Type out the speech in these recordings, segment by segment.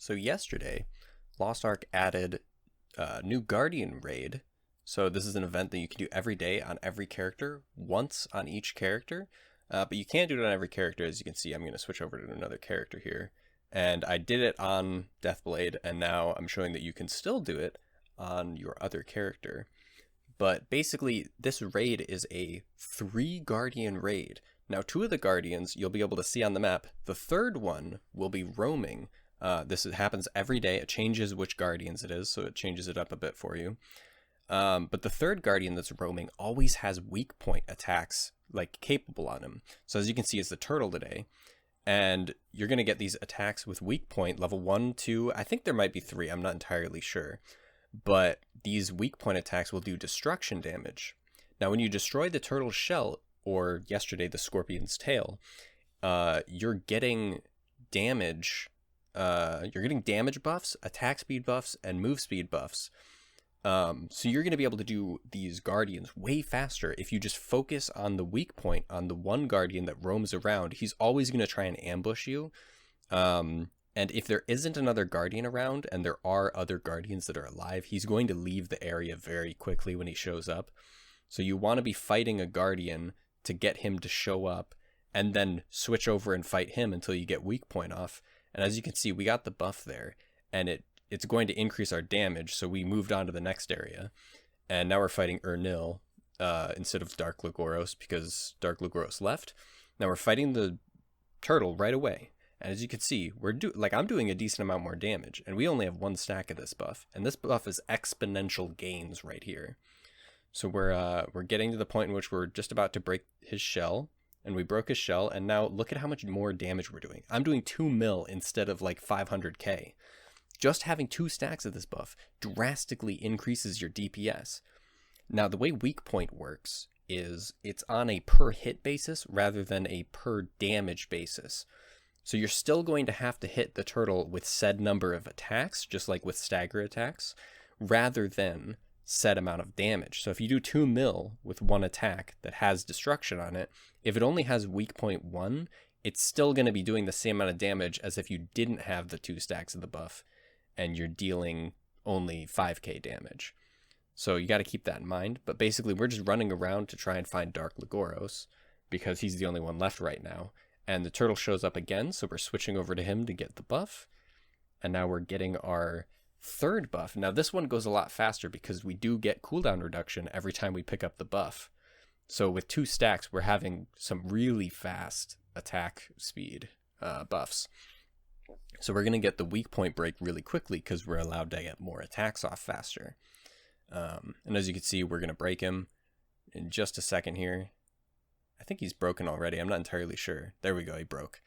So yesterday, Lost Ark added a new Guardian raid. So this is an event that you can do every day on every character, once on each character. But you can't do it on every character. As you can see, I'm going to switch over to another character here. And I did it on Deathblade, and now I'm showing that you can still do it on your other character. But basically, this raid is a 3 Guardian raid. Now, 2 of the Guardians you'll be able to see on the map. The third one will be roaming. This happens every day. It changes which Guardians it is, so it changes it up a bit for you. But the third Guardian that's roaming always has weak point attacks like capable on him. So as you can see, it's the turtle today. And you're going to get these attacks with weak point, level 1, 2, I think there might be 3, I'm not entirely sure. But these weak point attacks will do destruction damage. Now when you destroy the turtle's shell, or yesterday the scorpion's tail, you're getting damage. You're getting damage buffs, attack speed buffs, and move speed buffs. So you're going to be able to do these Guardians way faster if you just focus on the weak point on the one Guardian that roams around. He's always going to try and ambush you. And if there isn't another Guardian around, and there are other Guardians that are alive, he's going to leave the area very quickly when he shows up. So you want to be fighting a Guardian to get him to show up, and then switch over and fight him until you get weak point off. And as you can see, we got the buff there, and it's going to increase our damage, so we moved on to the next area. And now we're fighting Ernil instead of Dark Legoros, because Dark Legoros left. Now we're fighting the turtle right away. And as you can see, I'm doing a decent amount more damage, and we only have 1 stack of this buff. And this buff is exponential gains right here. So we're getting to the point in which we're just about to break his shell, and we broke his shell, and now look at how much more damage we're doing. I'm doing 2 mil instead of like 500k. Just having 2 stacks of this buff drastically increases your DPS. Now, the way weak point works is it's on a per hit basis rather than a per damage basis. So you're still going to have to hit the turtle with said number of attacks, just like with stagger attacks, rather than set amount of damage. So if you do 2 mil with 1 attack that has destruction on it, if it only has weak point 1, it's still going to be doing the same amount of damage as if you didn't have the 2 stacks of the buff and you're dealing only 5k damage. So you got to keep that in mind. But basically, we're just running around to try and find Dark Legoros because he's the only one left right now. And the turtle shows up again, so we're switching over to him to get the buff. And now we're getting our 3rd buff. Now this one goes a lot faster because we do get cooldown reduction every time we pick up the buff. So with 2 stacks, we're having some really fast attack speed buffs. So we're going to get the weak point break really quickly because we're allowed to get more attacks off faster. And as you can see, we're going to break him in just a second here. I think he's broken already. I'm not entirely sure. There we go. He broke.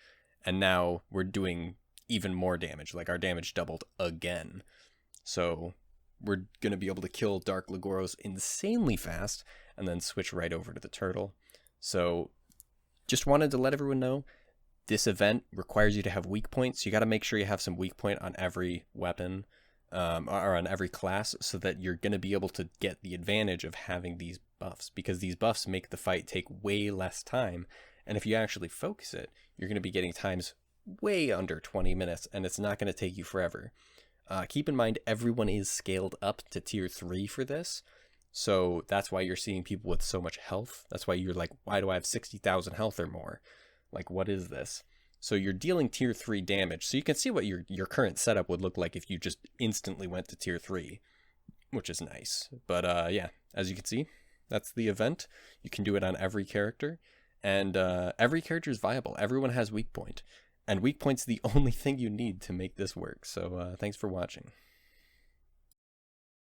And now we're doing even more damage. Like our damage doubled again. So we're going to be able to kill Dark Legoros insanely fast and then switch right over to the turtle. So just wanted to let everyone know this event requires you to have weak points. You got to make sure you have some weak point on every weapon or on every class so that you're going to be able to get the advantage of having these buffs, because these buffs make the fight take way less time. And if you actually focus it, you're going to be getting times way under 20 minutes, and it's not going to take you forever. Keep in mind, everyone is scaled up to tier 3 for this. So that's why you're seeing people with so much health. That's why you're like, why do I have 60,000 health or more? Like, what is this? So you're dealing tier 3 damage. So you can see what your current setup would look like if you just instantly went to tier 3, which is nice. But yeah, as you can see, that's the event. You can do it on every character, and every character is viable. Everyone has weak point, and weak point's the only thing you need to make this work. So thanks for watching.